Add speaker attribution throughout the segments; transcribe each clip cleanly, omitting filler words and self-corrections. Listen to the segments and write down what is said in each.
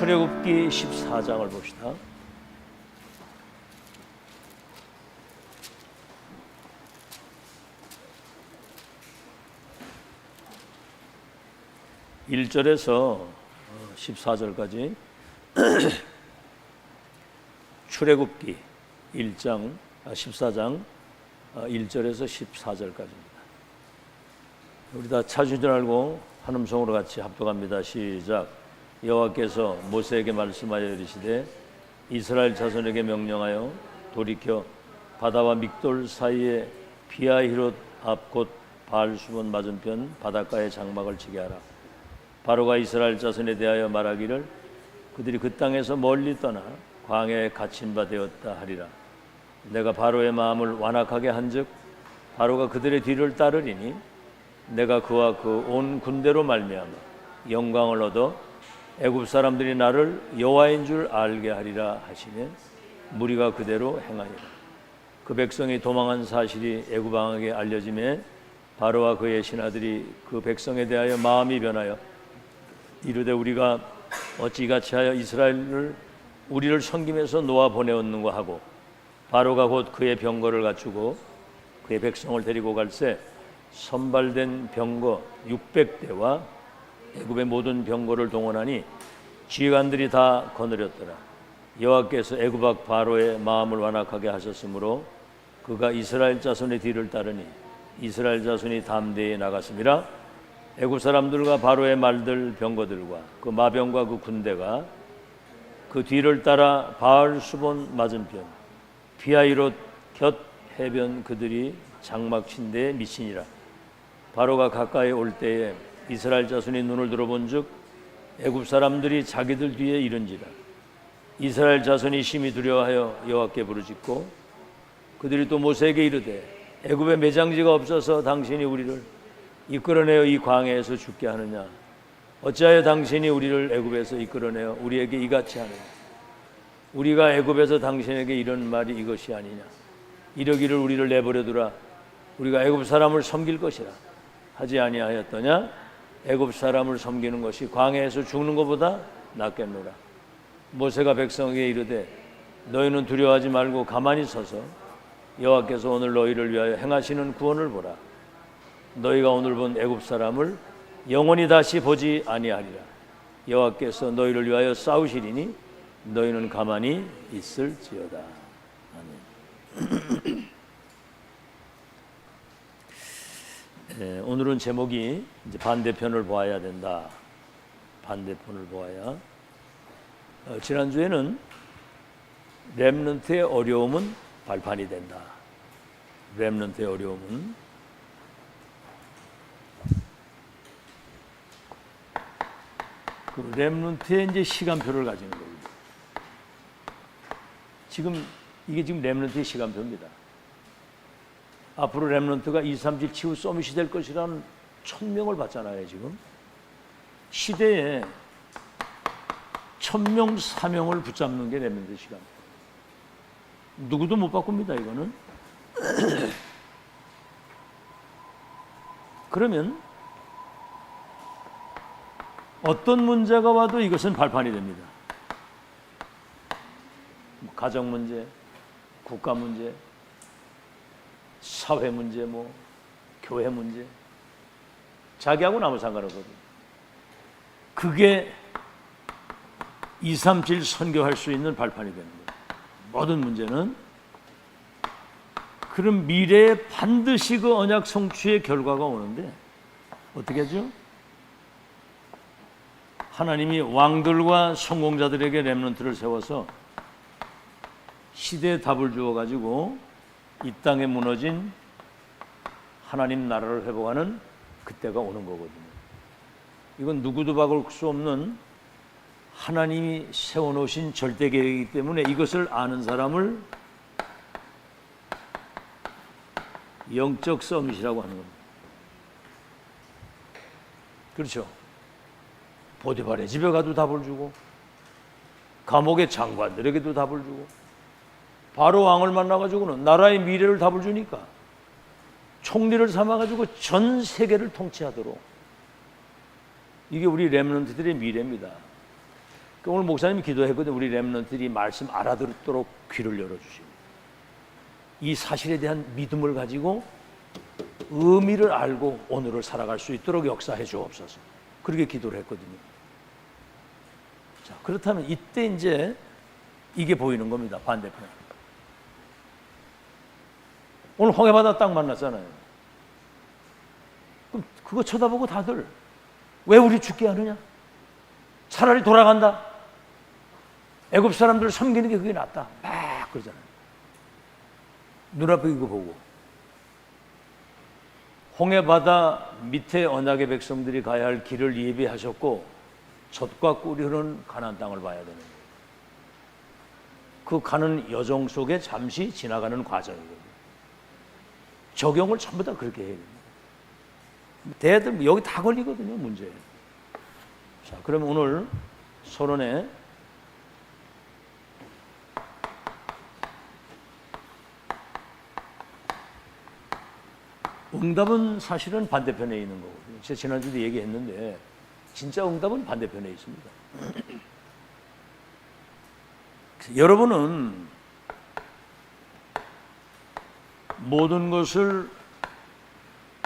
Speaker 1: 출애굽기 14장을 봅시다. (1절에서) 14절까지 출애굽기 14장 1절에서 14절까지입니다. 우리 다 찾은 줄 알고 한 음성으로 같이 합독합니다. 시작. 여호와께서 모세에게 말씀하여 이르시되 이스라엘 자손에게 명령하여 돌이켜 바다와 믹돌 사이에 비하히롯 앞 곧 바알수본 맞은편 바닷가에 장막을 치게 하라. 바로가 이스라엘 자손에 대하여 말하기를 그들이 그 땅에서 멀리 떠나 광야에 갇힌 바 되었다 하리라. 내가 바로의 마음을 완악하게 한즉 바로가 그들의 뒤를 따르리니 내가 그와 그 온 군대로 말미암아 영광을 얻어 애굽 사람들이 나를 여호와인 줄 알게 하리라 하시며 무리가 그대로 행하니라. 그 백성이 도망한 사실이 애굽 왕에게 알려지매 바로와 그의 신하들이 그 백성에 대하여 마음이 변하여 이르되 우리가 어찌 이같이 하여 이스라엘을 우리를 섬김에서 놓아 보내었는가 하고 바로가 곧 그의 병거를 갖추고 그의 백성을 데리고 갈새 선발된 병거 600대와 애굽의 모든 병거를 동원하니 지휘관들이 다 거느렸더라. 여호와께서 애굽 왕 바로의 마음을 완악하게 하셨으므로 그가 이스라엘 자손의 뒤를 따르니 이스라엘 자손이 담대히 나갔음이라. 애굽 사람들과 바로의 말들 병거들과 그 마병과 그 군대가 그 뒤를 따라 바알수본 맞은편 비하히롯 곁 해변 그들이 장막 친 데에 미치니라. 바로가 가까이 올 때에 이스라엘 자손이 눈을 들어본즉 애굽 사람들이 자기들 뒤에 이른지라. 이스라엘 자손이 심히 두려워하여 여호와께 부르짖고 그들이 또 모세에게 이르되 애굽에 매장지가 없어서 당신이 우리를 이끌어내어 이 광야에서 죽게 하느냐. 어찌하여 당신이 우리를 애굽에서 이끌어내어 우리에게 이같이 하느냐. 우리가 애굽에서 당신에게 이런 말이 이것이 아니냐. 이러기를 우리를 내버려두라. 우리가 애굽 사람을 섬길 것이라 하지 아니하였더냐. 애굽 사람을 섬기는 것이 광야에서 죽는 것보다 낫겠노라. 모세가 백성에게 이르되 너희는 두려워하지 말고 가만히 서서 여호와께서 오늘 너희를 위하여 행하시는 구원을 보라. 너희가 오늘 본 애굽 사람을 영원히 다시 보지 아니하리라. 여호와께서 너희를 위하여 싸우시리니 너희는 가만히 있을지어다. 아멘. 네, 오늘은 제목이 이제 반대편을 보아야 된다. 반대편을 보아야. 지난주에는 렘넌트의 어려움은 발판이 된다. 렘넌트의 어려움은 그 렘넌트의 이제 시간표를 가지는 겁니다. 이게 지금 렘넌트의 시간표입니다. 앞으로 렘넌트가 2, 3질 치유 서밋이 될 것이라는 천명을 받잖아요. 지금 시대에 천명 사명을 붙잡는 게 렘넌트 시간. 누구도 못 바꿉니다. 이거는. 그러면 어떤 문제가 와도 이것은 발판이 됩니다. 가정 문제, 국가 문제, 사회 문제, 교회 문제, 자기하고는 아무 상관없거든요. 그게 237 선교할 수 있는 발판이 되는 거예요. 모든 문제는. 그럼 미래에 반드시 그 언약 성취의 결과가 오는데 어떻게 하죠? 하나님이 왕들과 성공자들에게 렘넌트를 세워서 시대에 답을 주어가지고 이 땅에 무너진 하나님 나라를 회복하는 그때가 오는 거거든요. 이건 누구도 바꿀 수 없는 하나님이 세워놓으신 절대 계획이기 때문에 이것을 아는 사람을 영적 서밋이라고 하는 겁니다. 그렇죠? 보디발의 집에 가도 답을 주고 감옥의 장관들에게도 답을 주고 바로 왕을 만나가지고는 나라의 미래를 답을 주니까 총리를 삼아가지고 전 세계를 통치하도록. 이게 우리 렘넌트들의 미래입니다. 오늘 목사님이 기도했거든요. 우리 렘넌트들이 말씀 알아듣도록 귀를 열어주시고 이 사실에 대한 믿음을 가지고 의미를 알고 오늘을 살아갈 수 있도록 역사해 주옵소서. 그렇게 기도를 했거든요. 자, 그렇다면 이때 이제 이게 보이는 겁니다. 반대편. 오늘 홍해바다 딱 만났잖아요. 그럼 그거 쳐다보고 다들 왜 우리 죽게 하느냐? 차라리 돌아간다. 애굽 사람들 섬기는 게 그게 낫다. 막 그러잖아요. 눈앞에 이거 보고 홍해바다 밑에 언약의 백성들이 가야 할 길을 예비하셨고 젖과 꿀이 흐르는 가나안 땅을 봐야 되는 거예요. 그 가는 여정 속에 잠시 지나가는 과정이거든요. 적용을 전부 다 그렇게 해야 됩니다. 대들 여기 다 걸리거든요, 문제. 자, 그러면 오늘 서론에 응답은 사실은 반대편에 있는 거거든요. 제가 지난주도 얘기했는데 진짜 응답은 반대편에 있습니다. 여러분은 모든 것을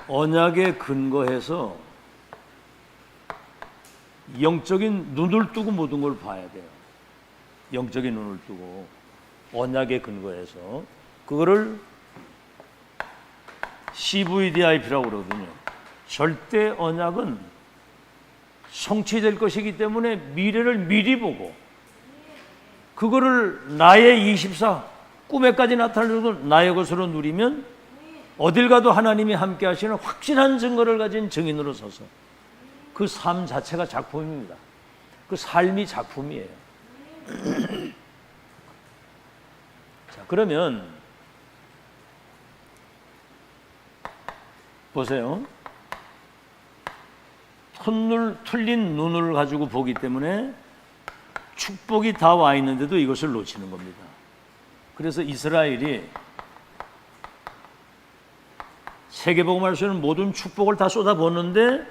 Speaker 1: 언약에 근거해서 영적인 눈을 뜨고 모든 걸 봐야 돼요. 영적인 눈을 뜨고 언약에 근거해서 그거를 CVDIP라고 그러거든요. 절대 언약은 성취될 것이기 때문에 미래를 미리 보고 그거를 나의 24 꿈에까지 나타나는 나의 것으로 누리면 어딜 가도 하나님이 함께 하시는 확실한 증거를 가진 증인으로 서서 그 삶 자체가 작품입니다. 그 삶이 작품이에요. 자, 그러면 보세요. 틀린 눈을 가지고 보기 때문에 축복이 다 와 있는데도 이것을 놓치는 겁니다. 그래서 이스라엘이 세계복음할 수 있는 모든 축복을 다 쏟아붓는데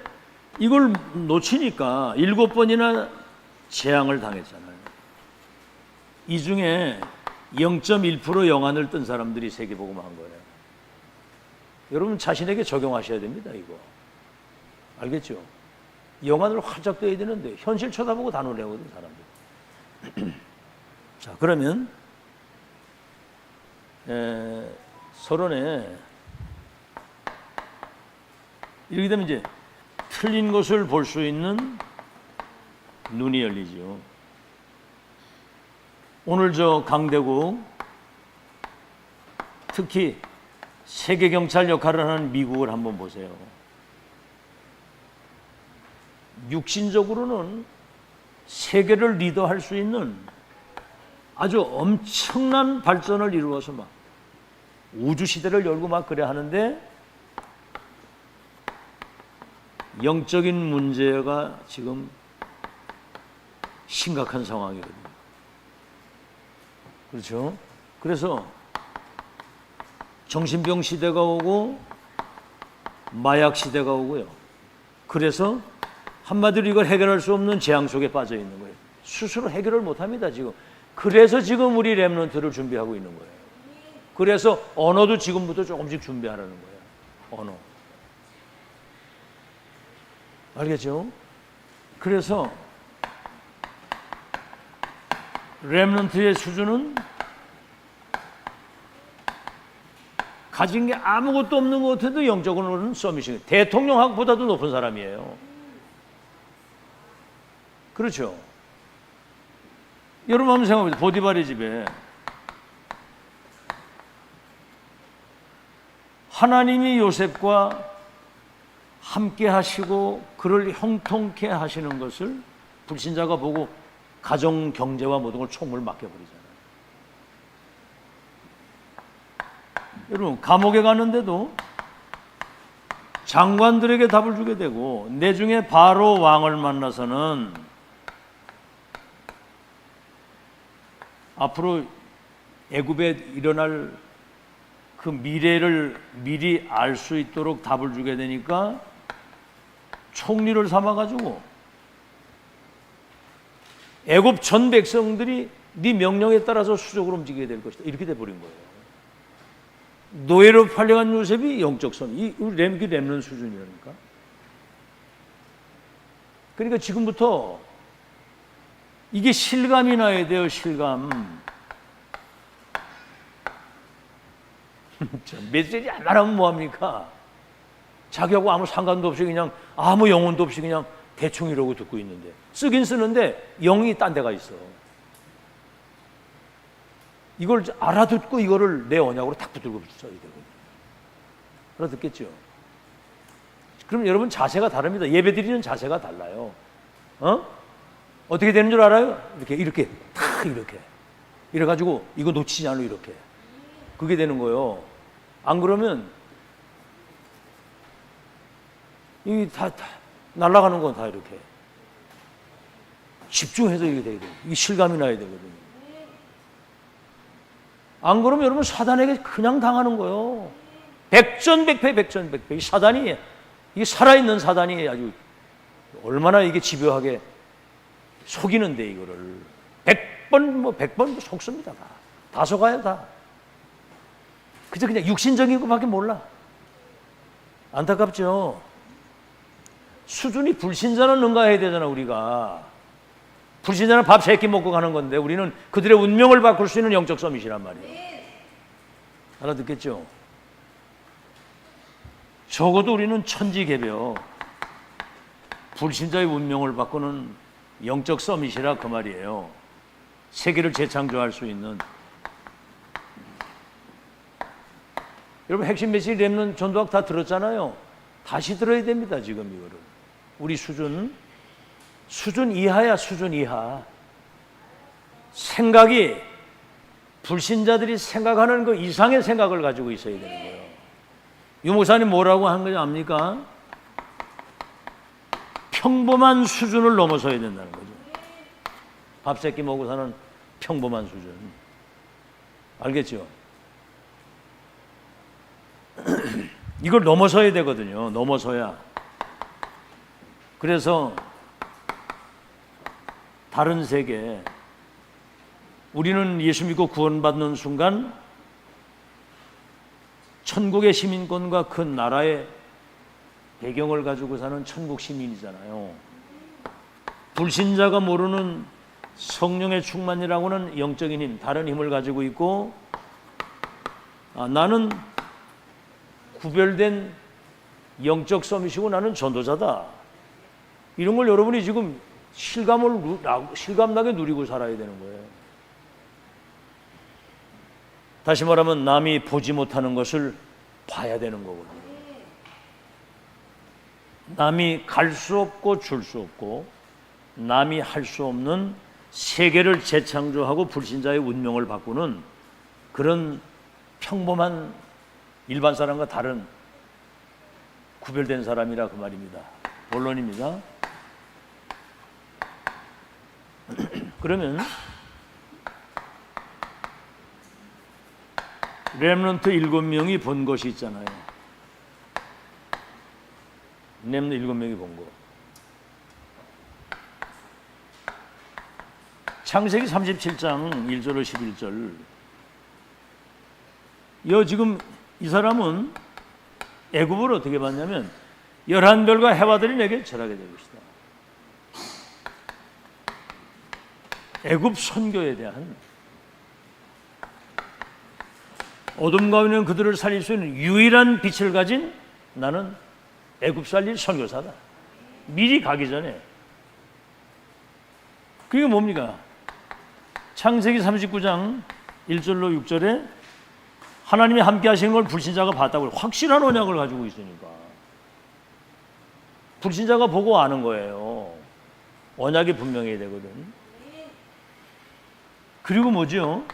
Speaker 1: 이걸 놓치니까 7번이나 재앙을 당했잖아요. 이 중에 0.1% 영안을 뜬 사람들이 세계복음한 거예요. 여러분 자신에게 적용하셔야 됩니다. 이거 알겠죠? 영안을 활짝 떠야 되는데 현실 쳐다보고 다 놀래거든 사람들. 자, 그러면 서론에 이렇게 되면 이제 틀린 것을 볼 수 있는 눈이 열리죠. 오늘 저 강대국 특히 세계 경찰 역할을 하는 미국을 한번 보세요. 육신적으로는 세계를 리더할 수 있는 아주 엄청난 발전을 이루어서 막 우주 시대를 열고 막 그래 하는데 영적인 문제가 지금 심각한 상황이거든요. 그렇죠? 그래서 정신병 시대가 오고 마약 시대가 오고요. 그래서 한마디로 이걸 해결할 수 없는 재앙 속에 빠져 있는 거예요. 스스로 해결을 못합니다 지금. 그래서 지금 우리 렘넌트를 준비하고 있는 거예요. 그래서 언어도 지금부터 조금씩 준비하라는 거예요. 언어. 알겠죠? 그래서 렘넌트의 수준은 가진 게 아무것도 없는 것 같아도 영적으로는 서밋이 대통령보다도 높은 사람이에요. 그렇죠? 여러분 한번 생각해보세요. 보디발의 집에 하나님이 요셉과 함께 하시고 그를 형통케 하시는 것을 불신자가 보고 가정 경제와 모든 걸 총을 맡겨버리잖아요. 여러분 감옥에 갔는데도 장관들에게 답을 주게 되고 내중에 바로 왕을 만나서는 앞으로 애굽에 일어날 그 미래를 미리 알 수 있도록 답을 주게 되니까 총리를 삼아가지고 애굽 전 백성들이 네 명령에 따라서 수적으로 움직이게 될 것이다. 이렇게 돼버린 거예요. 노예로 팔려간 요셉이 영적 선, 이 렘넌트 수준이라니까. 그러니까 지금부터 이게 실감이 나야 돼요. 실감. 메시지 안 하면 뭐합니까? 자기하고 아무 상관도 없이 그냥 아무 영혼도 없이 그냥 대충 이러고 듣고 있는데, 쓰긴 쓰는데 영이 딴 데가 있어. 이걸 알아듣고 이거를 내 언약으로 탁 붙들고 써야 되거든요. 알아듣겠죠? 그럼 여러분 자세가 다릅니다. 예배 드리는 자세가 달라요. 어떻게 되는 줄 알아요? 이렇게 탁 이렇게 이래가지고 이거 놓치지 않고 이렇게 그게 되는 거예요. 안 그러면 이 다 날아가는 건 다 이렇게 집중해서 이게 돼야 돼요. 이 실감이 나야 되거든요. 안 그러면 여러분 사단에게 그냥 당하는 거예요. 백전백패, 백전백패. 이 사단이, 이게 살아있는 사단이 아주 얼마나 이게 집요하게 속이는데 이거를 100번 속습니다. 다 속아요, 다. 그저 그냥 육신적인 것밖에 몰라. 안타깝죠. 수준이 불신자는 능가해야 되잖아, 우리가. 불신자는 밥 3끼 먹고 가는 건데 우리는 그들의 운명을 바꿀 수 있는 영적 서밋이란 말이에요. 알아듣겠죠? 적어도 우리는 천지개벽, 불신자의 운명을 바꾸는 영적 서밋이라 그 말이에요. 세계를 재창조할 수 있는. 여러분 핵심 메시지 렘넌트 전도학 다 들었잖아요. 다시 들어야 됩니다. 지금 이거를. 우리 수준 이하야. 수준 이하. 생각이 불신자들이 생각하는 그 이상의 생각을 가지고 있어야 되는 거예요. 유 목사님 뭐라고 한 거냐 압니까? 평범한 수준을 넘어서야 된다는 거죠. 밥 3끼 먹고 사는 평범한 수준. 알겠죠? 이걸 넘어서야 되거든요. 넘어서야. 그래서 다른 세계, 우리는 예수 믿고 구원받는 순간 천국의 시민권과 큰 나라의 배경을 가지고 사는 천국 시민이잖아요. 불신자가 모르는 성령의 충만이라고는 영적인 힘, 다른 힘을 가지고 있고, 나는 구별된 영적 서밋이고 나는 전도자다. 이런 걸 여러분이 지금 실감나게 누리고 살아야 되는 거예요. 다시 말하면 남이 보지 못하는 것을 봐야 되는 거거든요. 남이 갈 수 없고 줄 수 없고 남이 할 수 없는 세계를 재창조하고 불신자의 운명을 바꾸는 그런 평범한 일반 사람과 다른 구별된 사람이라 그 말입니다. 본론입니다. 그러면 렘넌트 7명이 본 것이 있잖아요. 렘넌트 7명이 본 거. 창세기 37장 1절로 11절. 지금 이 사람은 애굽을 어떻게 봤냐면 11별과 해와들이 내게 절하게 될 것이다. 애굽 선교에 대한, 어둠 가운데 있는 그들을 살릴 수 있는 유일한 빛을 가진 나는 애굽 살릴 선교사다. 미리 가기 전에. 그게 뭡니까? 창세기 39장 1절로 6절에 하나님이 함께 하시는 걸 불신자가 봤다고, 확실한 언약을 가지고 있으니까 불신자가 보고 아는 거예요. 언약이 분명해야 되거든. 그리고 뭐죠?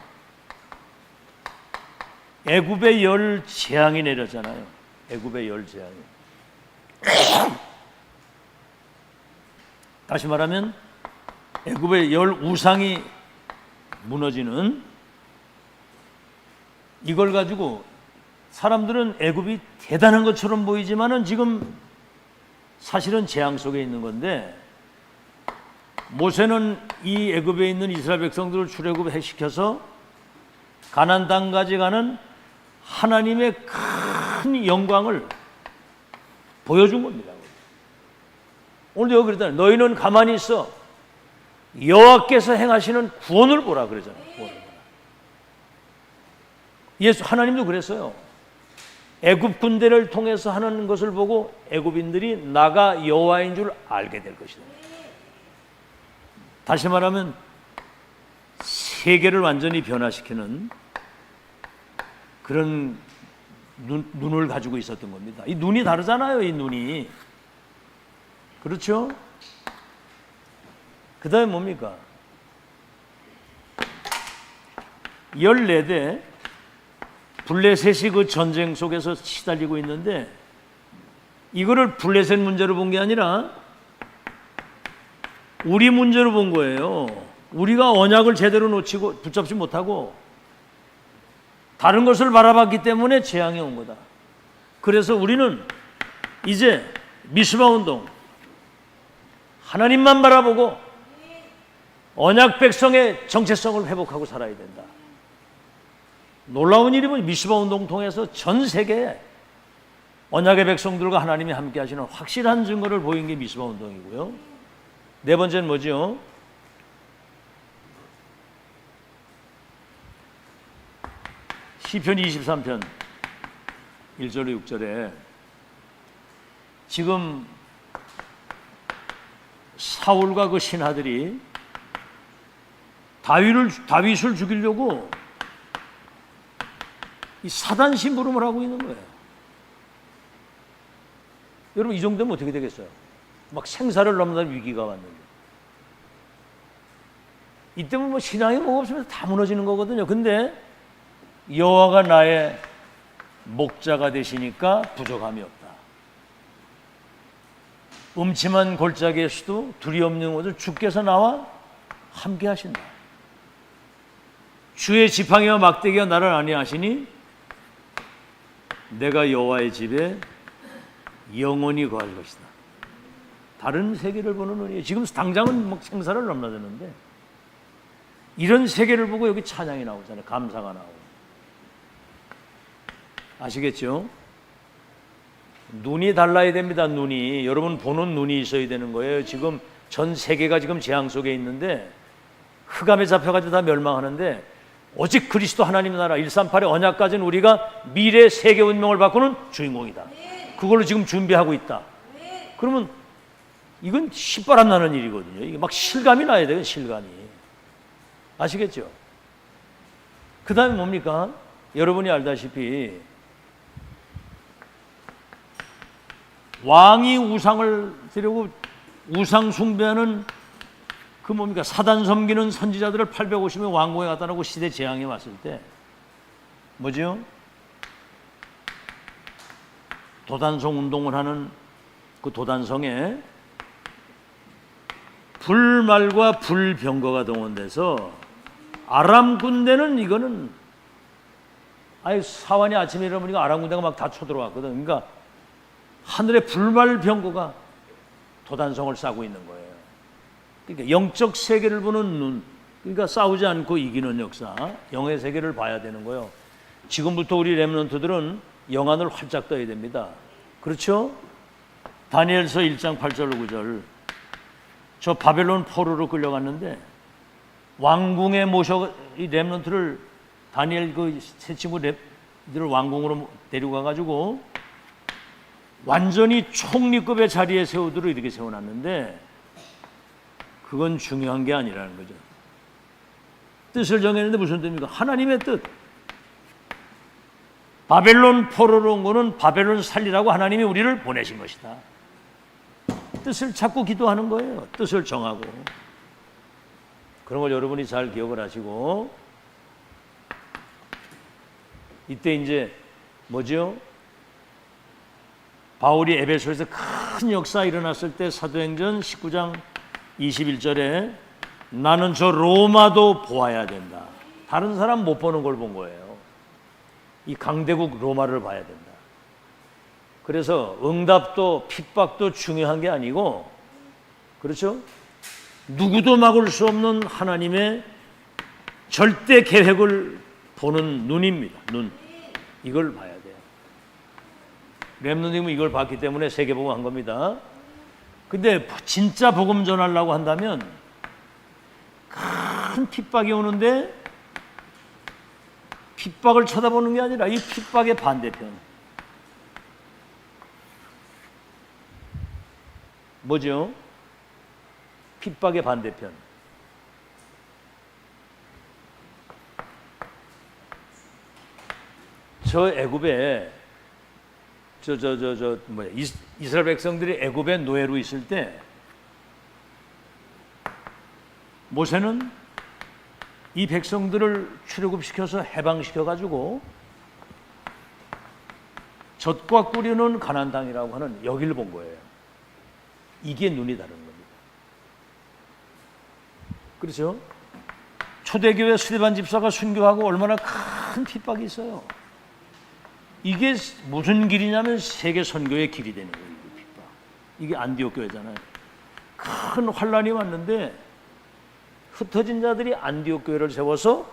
Speaker 1: 애굽의 열 재앙이 내렸잖아요. 애굽의 열 재앙이. 다시 말하면 애굽의 열 우상이 무너지는, 이걸 가지고 사람들은 애굽이 대단한 것처럼 보이지만은 지금 사실은 재앙 속에 있는 건데, 모세는 이 애굽에 있는 이스라엘 백성들을 출애굽시켜서 가나안 땅까지 가는 하나님의 큰 영광을 보여준 겁니다. 오늘도 여기 그러잖아요. 너희는 가만히 있어 여호와께서 행하시는 구원을 보라 그러잖아요. 구원을 보라. 예수 하나님도 그랬어요. 애굽 군대를 통해서 하는 것을 보고 애굽인들이 나가 여호와인 줄 알게 될 것이다. 다시 말하면 세계를 완전히 변화시키는 그런 눈을 가지고 있었던 겁니다. 이 눈이 다르잖아요. 이 눈이. 그렇죠? 그 다음에 뭡니까? 14대 블레셋이 그 전쟁 속에서 시달리고 있는데 이거를 블레셋 문제로 본 게 아니라 우리 문제로 본 거예요. 우리가 언약을 제대로 놓치고 붙잡지 못하고 다른 것을 바라봤기 때문에 재앙이 온 거다. 그래서 우리는 이제 미스바 운동 하나님만 바라보고 언약 백성의 정체성을 회복하고 살아야 된다. 놀라운 일이면 미스바 운동 통해서 전 세계에 언약의 백성들과 하나님이 함께 하시는 확실한 증거를 보인 게 미스바 운동이고요. 네 번째는 뭐죠? 시편 23편 1절에 6절에 지금 사울과 그 신하들이 다윗을 죽이려고 이 사단 심부름을 하고 있는 거예요. 여러분 이 정도면 어떻게 되겠어요? 막 생사를 넘는 위기가 왔는데 이때면 뭐 신앙이 뭐가 없으면 다 무너지는 거거든요. 근데 여호와가 나의 목자가 되시니까 부족함이 없다. 음침한 골짜기에서도 두려움없는 곳을 주께서 나와 함께 하신다. 주의 지팡이와 막대기가 나를 안위하시니 내가 여호와의 집에 영원히 거할 것이다. 다른 세계를 보는 눈이에요. 지금 당장은 막 생사를 넘나드는데 이런 세계를 보고 여기 찬양이 나오잖아요. 감사가 나오고. 아시겠죠? 눈이 달라야 됩니다. 눈이. 여러분 보는 눈이 있어야 되는 거예요. 지금 전 세계가 지금 재앙 속에 있는데 흑암에 잡혀가지고 다 멸망하는데 오직 그리스도 하나님 나라 138의 언약까지는 우리가 미래 세계 운명을 바꾸는 주인공이다. 그걸로 지금 준비하고 있다. 그러면 이건 신바람 나는 일이거든요. 이게 막 실감이 나야 돼요. 실감이. 아시겠죠? 그 다음에 뭡니까? 여러분이 알다시피 왕이 우상을 드리고 우상 숭배하는 그 뭡니까? 사단 섬기는 선지자들을 850명 왕궁에 갖다 놓고 시대 재앙이 왔을 때 뭐죠? 도단성 운동을 하는 그 도단성에 불말과 불병거가 동원돼서 아람 군대는 이거는 아예 사환이 아침에 일어나니까 아람 군대가 막 다 쳐들어왔거든. 그러니까 하늘에 불말병거가 도단성을 싸고 있는 거예요. 그러니까 영적 세계를 보는 눈, 그러니까 싸우지 않고 이기는 역사, 영의 세계를 봐야 되는 거예요. 지금부터 우리 렘넌트들은 영안을 활짝 떠야 됩니다. 그렇죠? 다니엘서 1장 8절 9절 저 바벨론 포로로 끌려갔는데 왕궁에 모셔 이 렘넌트를 다니엘 그 세 친구들을 왕궁으로 데리고 가가지고 완전히 총리급의 자리에 세우도록 이렇게 세워놨는데 그건 중요한 게 아니라는 거죠. 뜻을 정했는데 무슨 뜻입니까? 하나님의 뜻. 바벨론 포로로 온 거는 바벨론 살리라고 하나님이 우리를 보내신 것이다. 뜻을 찾고 기도하는 거예요. 뜻을 정하고. 그런 걸 여러분이 잘 기억을 하시고 이때 이제 뭐죠? 바울이 에베소에서 큰 역사 일어났을 때 사도행전 19장 21절에 나는 저 로마도 보아야 된다. 다른 사람 못 보는 걸 본 거예요. 이 강대국 로마를 봐야 된다. 그래서 응답도 핍박도 중요한 게 아니고 그렇죠? 누구도 막을 수 없는 하나님의 절대 계획을 보는 눈입니다. 눈. 이걸 봐야 돼요. 렘넌트님은 이걸 봤기 때문에 세계복음 한 겁니다. 근데 진짜 복음 전하려고 한다면 큰 핍박이 오는데 핍박을 쳐다보는 게 아니라 이 핍박의 반대편. 뭐죠? 핍박의 반대편. 저 애굽에 이스라엘 백성들이 애굽의 노예로 있을 때 모세는 이 백성들을 출애굽시켜서 해방시켜 가지고 젖과 꿀이 흐르는 가나안 땅이라고 하는 여기를 본 거예요. 이게 눈이 다른 겁니다. 그렇죠? 초대교회 스데반 집사가 순교하고 얼마나 큰 핍박이 있어요. 이게 무슨 길이냐면 세계 선교의 길이 되는 거예요. 이 핍박. 이게 안디옥 교회잖아요. 큰 환란이 왔는데 흩어진 자들이 안디옥 교회를 세워서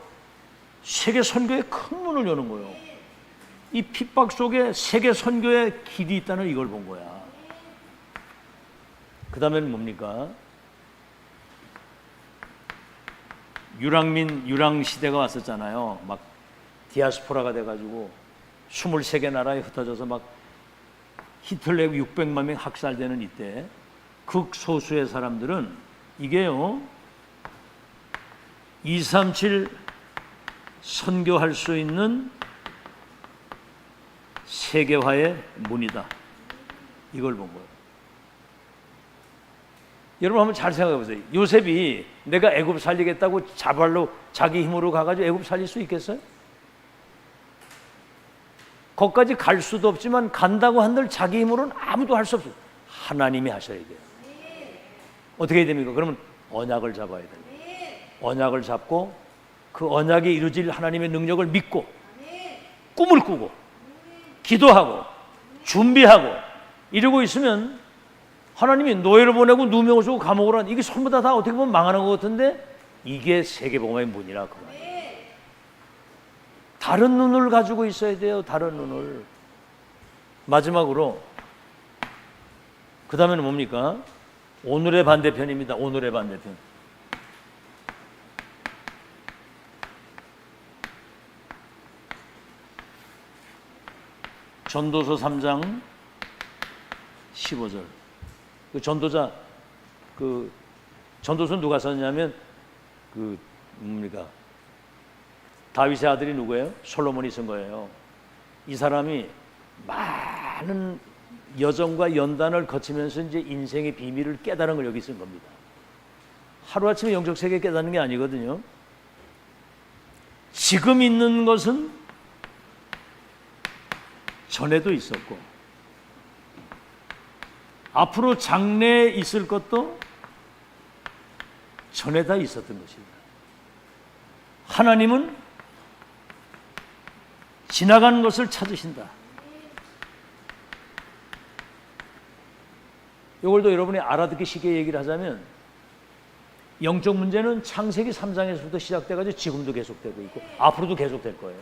Speaker 1: 세계 선교의 큰 문을 여는 거예요. 이 핍박 속에 세계 선교의 길이 있다는 이걸 본 거야. 그 다음에는 뭡니까? 유랑 시대가 왔었잖아요. 막 디아스포라가 돼가지고 23개 나라에 흩어져서 막 히틀러에 600만 명 학살되는 이때 극소수의 사람들은 이게요 237 선교할 수 있는 세계화의 문이다. 이걸 본 거예요. 여러분 한번 잘 생각해 보세요. 요셉이 내가 애굽 살리겠다고 자발로 자기 힘으로 가가지고 애굽 살릴 수 있겠어요? 거기까지 갈 수도 없지만 간다고 한들 자기 힘으로는 아무도 할 수 없어요. 하나님이 하셔야 돼요. 어떻게 해야 됩니까? 그러면 언약을 잡아야 돼요. 언약을 잡고 그 언약이 이루어질 하나님의 능력을 믿고 꿈을 꾸고 기도하고 준비하고 이러고 있으면 하나님이 노예를 보내고 누명을 쓰고 감옥을 한 이게 전부 다 어떻게 보면 망하는 것 같은데 이게 세계복음의 문이라 그 말이에요. 다른 눈을 가지고 있어야 돼요. 다른 눈을. 마지막으로 그 다음에는 뭡니까? 오늘의 반대편입니다. 오늘의 반대편. 전도서 3장 15절. 그 전도자 전도서는 누가 썼냐면 뭡니까? 다윗의 아들이 누구예요? 솔로몬이 쓴 거예요. 이 사람이 많은 여정과 연단을 거치면서 이제 인생의 비밀을 깨달은 걸 여기 쓴 겁니다. 하루아침에 영적 세계 깨닫는 게 아니거든요. 지금 있는 것은 전에도 있었고 앞으로 장래에 있을 것도 전에 다 있었던 것입니다. 하나님은 지나간 것을 찾으신다. 이걸도 여러분이 알아듣기 쉽게 얘기를 하자면 영적 문제는 창세기 3장에서부터 시작돼가지고 지금도 계속되고 있고 앞으로도 계속될 거예요.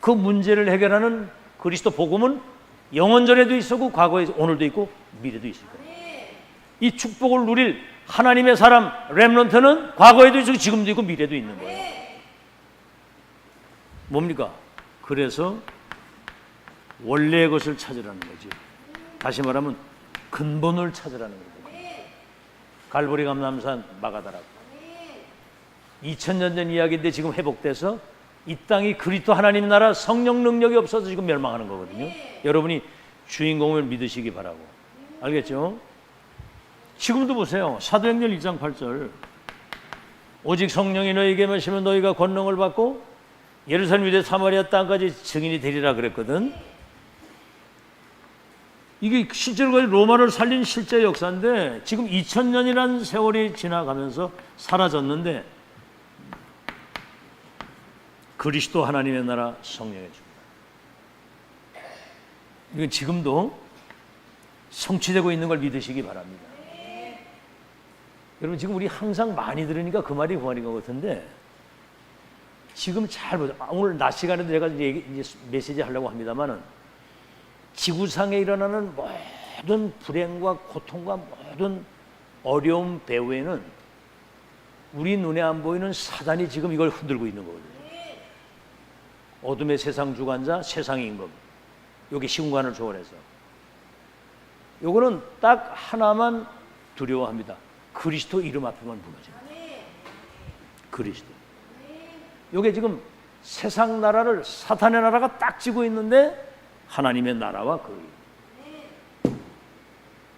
Speaker 1: 그 문제를 해결하는 그리스도 복음은 영원전에도 있었고 과거에 오늘도 있고 미래도 있을 거예요. 이 축복을 누릴 하나님의 사람 렘넌트는 과거에도 있고 지금도 있고 미래도 있는 거예요. 뭡니까? 그래서 원래의 것을 찾으라는 거지. 다시 말하면 근본을 찾으라는 거죠. 갈보리 감람산 마가다라고 2000년 전 이야기인데 지금 회복돼서 이 땅이 그리스도 하나님 나라 성령 능력이 없어서 지금 멸망하는 거거든요. 여러분이 주인공을 믿으시기 바라고. 알겠죠? 지금도 보세요. 사도행전 1장 8절 오직 성령이 너희에게 임하시면 너희가 권능을 받고 예루살렘 유대 사마리아 땅까지 증인이 되리라 그랬거든. 이게 실제로 로마를 살린 실제 역사인데 지금 2000년이라는 세월이 지나가면서 사라졌는데 그리스도 하나님의 나라 성령의 주. 이건 지금도 성취되고 있는 걸 믿으시기 바랍니다. 여러분 지금 우리 항상 많이 들으니까 그 말인 것 같은데 지금 잘 보세요. 오늘 낮 시간에도 제가 이제 메시지 하려고 합니다만은 지구상에 일어나는 모든 불행과 고통과 모든 어려움 배후에는 우리 눈에 안 보이는 사단이 지금 이걸 흔들고 있는 거거든요. 어둠의 세상 주관자, 세상의 임금. 여기 시공간을 초월해서. 요거는 딱 하나만 두려워합니다. 그리스도 이름 앞에만 무너집니다. 그리스도. 요게 지금 세상 나라를 사탄의 나라가 딱 쥐고 있는데 하나님의 나라와 그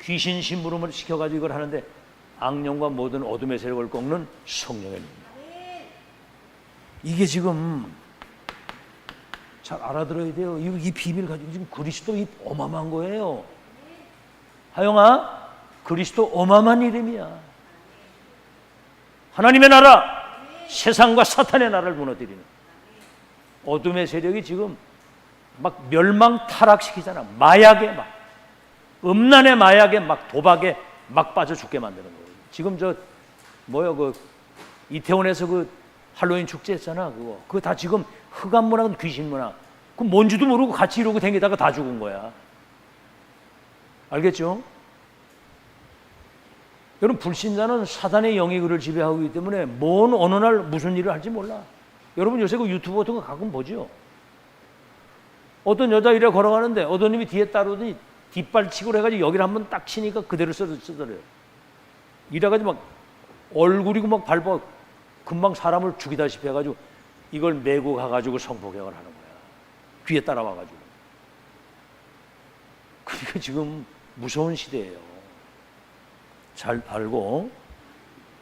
Speaker 1: 귀신 심부름을 시켜가지고 이걸 하는데 악령과 모든 어둠의 세력을 꺾는 성령의 능력. 이게 지금 잘 알아들어야 돼요. 이 비밀 가지고 지금 그리스도 이 어마어마한 거예요. 하영아, 그리스도 어마어마한 이름이야. 하나님의 나라, 세상과 사탄의 나라를 무너뜨리는 어둠의 세력이 지금 막 멸망 타락시키잖아. 마약에 막 음란의 마약에 막 도박에 막 빠져 죽게 만드는 거예요. 지금 그 이태원에서 그 할로윈 축제 했잖아. 그거 다 지금 흑암 문화는 귀신 문화. 그 뭔지도 모르고 같이 이러고 다니다가 다 죽은 거야. 알겠죠? 여러분 불신자는 사단의 영이 그를 지배하고 있기 때문에 먼 어느 날 무슨 일을 할지 몰라. 여러분 요새 그 유튜브 같은 거 가끔 보죠. 어떤 여자 이래 걸어가는데 어떤 님이 뒤에 따르더니 뒷발치고 해가지고 여기를 한번 딱 치니까 그대로 쓰더래요. 이래가지고 막 얼굴이고 막 밟아 금방 사람을 죽이다시피 해가지고 이걸 메고 가가지고 성폭행을 하는 거야. 뒤에 따라와가지고. 그러니까 지금 무서운 시대예요. 잘 알고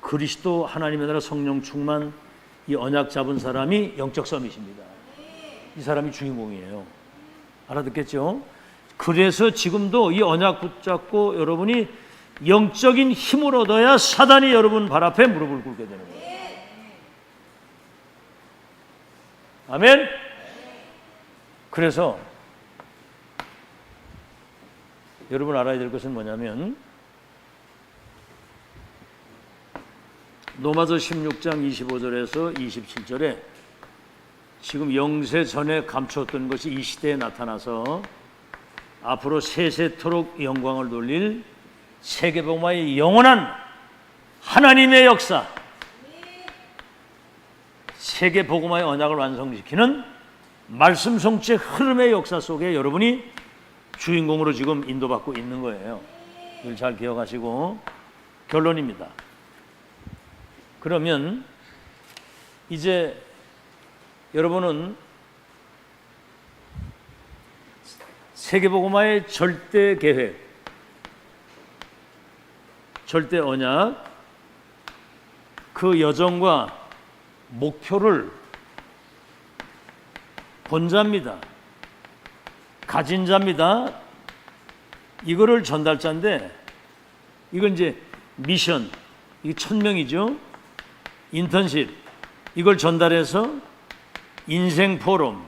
Speaker 1: 그리스도 하나님의 나라 성령 충만 이 언약 잡은 사람이 영적 서밋입니다. 이 사람이 주인공이에요. 알아듣겠죠? 그래서 지금도 이 언약 붙잡고 여러분이 영적인 힘을 얻어야 사단이 여러분 발 앞에 무릎을 꿇게 되는 거예요. 아멘? 그래서 여러분 알아야 될 것은 뭐냐면 로마서 16장 25절에서 27절에 지금 영세 전에 감추었던 것이 이 시대에 나타나서 앞으로 세세토록 영광을 돌릴 세계복음화의 영원한 하나님의 역사, 세계복음화의 언약을 완성시키는 말씀 성취의 흐름의 역사 속에 여러분이 주인공으로 지금 인도받고 있는 거예요. 이걸 잘 기억하시고 결론입니다. 그러면 이제 여러분은 세계복음화의 절대 계획, 절대 언약, 그 여정과 목표를 본 자입니다. 가진 자입니다. 이거를 전달자인데 이건 이제 미션, 이게 1000명이죠. 인턴십, 이걸 전달해서 인생 포럼.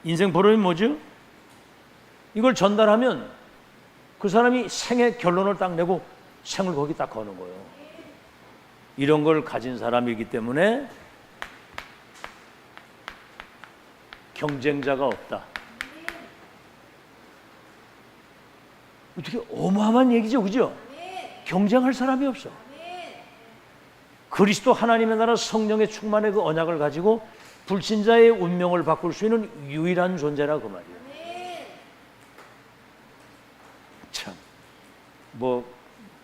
Speaker 1: 인생 포럼이 뭐죠? 이걸 전달하면 그 사람이 생의 결론을 딱 내고 생을 거기 딱 거는 거예요. 이런 걸 가진 사람이기 때문에 경쟁자가 없다. 어떻게 어마어마한 얘기죠, 그죠? 경쟁할 사람이 없어. 그리스도 하나님의 나라 성령의 충만의 그 언약을 가지고 불신자의 운명을 바꿀 수 있는 유일한 존재라 그 말이에요. 참, 뭐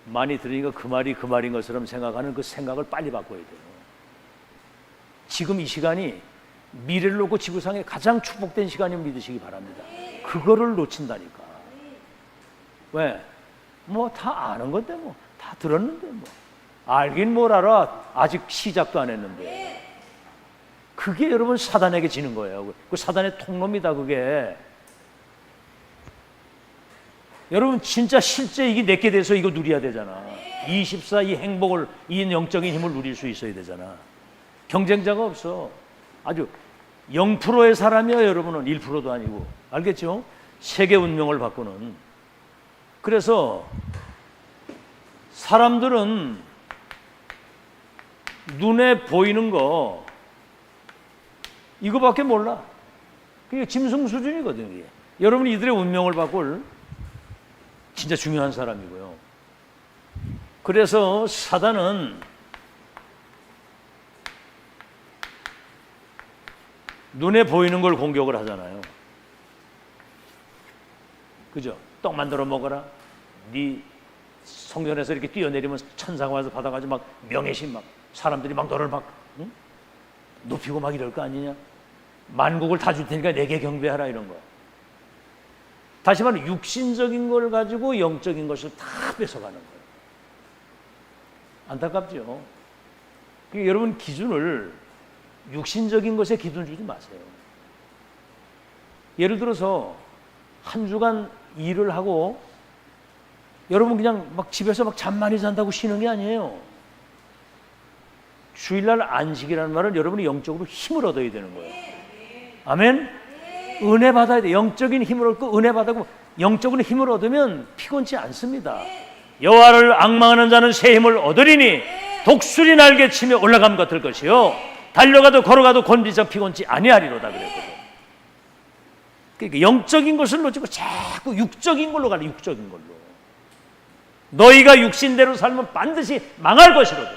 Speaker 1: 많이 들으니까 그 말이 그 말인 것처럼 생각하는 그 생각을 빨리 바꿔야 돼요. 지금 이 시간이 미래를 놓고 지구상에 가장 축복된 시간임을 믿으시기 바랍니다. 그거를 놓친다니까. 왜? 뭐 다 아는 건데 뭐 다 들었는데 뭐 알긴 뭘 알아. 아직 시작도 안 했는데. 그게 여러분 사단에게 지는 거예요. 그 사단의 통로입니다. 그게. 여러분 진짜 실제 이게 내게 돼서 이거 누려야 되잖아. 24 이 행복을, 이 영적인 힘을 누릴 수 있어야 되잖아. 경쟁자가 없어. 아주 0%의 사람이야. 여러분은 1%도 아니고. 알겠죠? 세계 운명을 바꾸는. 그래서 사람들은 눈에 보이는 거 이거밖에 몰라. 그게 짐승 수준이거든요. 이게. 여러분이 이들의 운명을 바꿀 진짜 중요한 사람이고요. 그래서 사단은 눈에 보이는 걸 공격을 하잖아요. 그죠? 떡 만들어 먹어라. 네 성전에서 이렇게 뛰어내리면 천사가 와서 받아가지고 막 명예신 막 사람들이 막 너를 막 높이고 막 이럴 거 아니냐. 만국을 다 줄 테니까 내게 경배하라 이런 거. 다시 말해 육신적인 걸 가지고 영적인 것을 다 뺏어가는 거예요. 안타깝죠. 그러니까 여러분 기준을 육신적인 것에 기준 주지 마세요. 예를 들어서 한 주간 일을 하고 여러분 그냥 막 집에서 막 잠 많이 잔다고 쉬는 게 아니에요. 주일날 안식이라는 말은 여러분이 영적으로 힘을 얻어야 되는 거예요. 아멘? 은혜 받아야 돼. 영적인 힘을 얻고 은혜 받고 영적으로 힘을 얻으면 피곤치 않습니다. 여호와를 앙망하는 자는 새 힘을 얻으리니 독수리 날개 치며 올라감 같을 것이요 달려가도 걸어가도 곤비서 피곤치 아니하리로다 그랬거든. 그러니까 영적인 것을 놓치고 자꾸 육적인 걸로 가는 육적인 걸로. 너희가 육신대로 살면 반드시 망할 것이거든.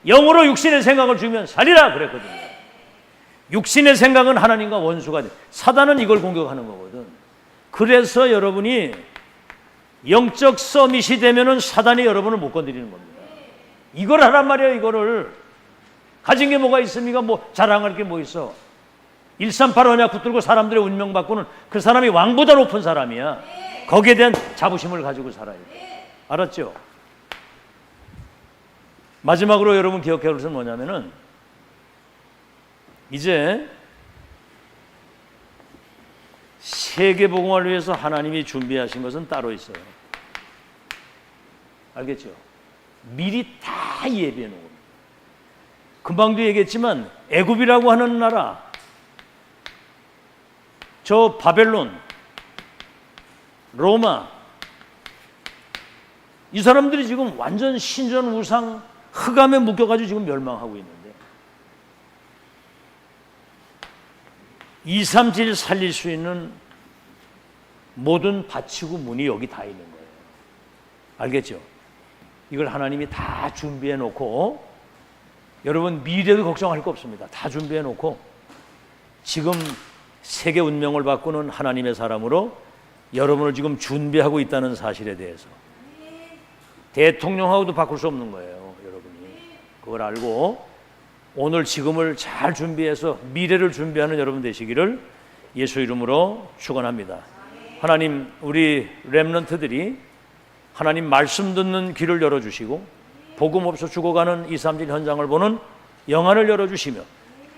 Speaker 1: 영으로 육신의 생각을 주면 살리라 그랬거든요. 육신의 생각은 하나님과 원수가 돼. 사단은 이걸 공격하는 거거든. 그래서 여러분이 영적 서밋이 되면은 사단이 여러분을 못 건드리는 겁니다. 이걸 하란 말이에요. 이거를 가진 게 뭐가 있습니까? 뭐 자랑할 게 뭐 있어? 138 언약 붙들고 사람들의 운명 바꾸는 그 사람이 왕보다 높은 사람이야. 거기에 대한 자부심을 가지고 살아야 돼. 알았죠? 마지막으로 여러분 기억해야 할 것은 뭐냐면은 이제 세계복음을 위해서 하나님이 준비하신 것은 따로 있어요. 알겠죠? 미리 다 예비해 놓은 겁니다. 금방도 얘기했지만 애굽이라고 하는 나라, 저 바벨론, 로마, 이 사람들이 지금 완전 신전 우상 흑암에 묶여가지고 지금 멸망하고 있는데 237 살릴 수 있는 모든 밭이고 문이 여기 다 있는 거예요. 알겠죠? 이걸 하나님이 다 준비해 놓고 여러분 미래도 걱정할 거 없습니다. 다 준비해 놓고 지금 세계 운명을 바꾸는 하나님의 사람으로 여러분을 지금 준비하고 있다는 사실에 대해서 대통령하고도 바꿀 수 없는 거예요. 여러분이 그걸 알고 오늘 지금을 잘 준비해서 미래를 준비하는 여러분 되시기를 예수 이름으로 축원합니다. 하나님 우리 렘넌트들이 하나님 말씀 듣는 귀를 열어주시고 복음 없어 죽어가는 237 현장을 보는 영안을 열어주시며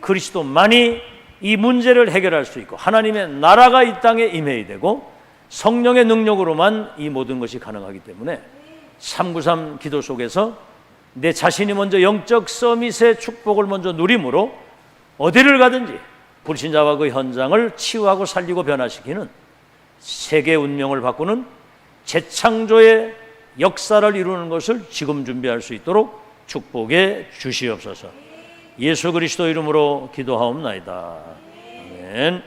Speaker 1: 그리스도만이 이 문제를 해결할 수 있고 하나님의 나라가 이 땅에 임해야 되고 성령의 능력으로만 이 모든 것이 가능하기 때문에 393 기도 속에서 내 자신이 먼저 영적 서밋의 축복을 먼저 누림으로 어디를 가든지 불신자와 그 현장을 치유하고 살리고 변화시키는 세계 운명을 바꾸는 재창조의 역사를 이루는 것을 지금 준비할 수 있도록 축복해 주시옵소서. 예수 그리스도 이름으로 기도하옵나이다. 아멘.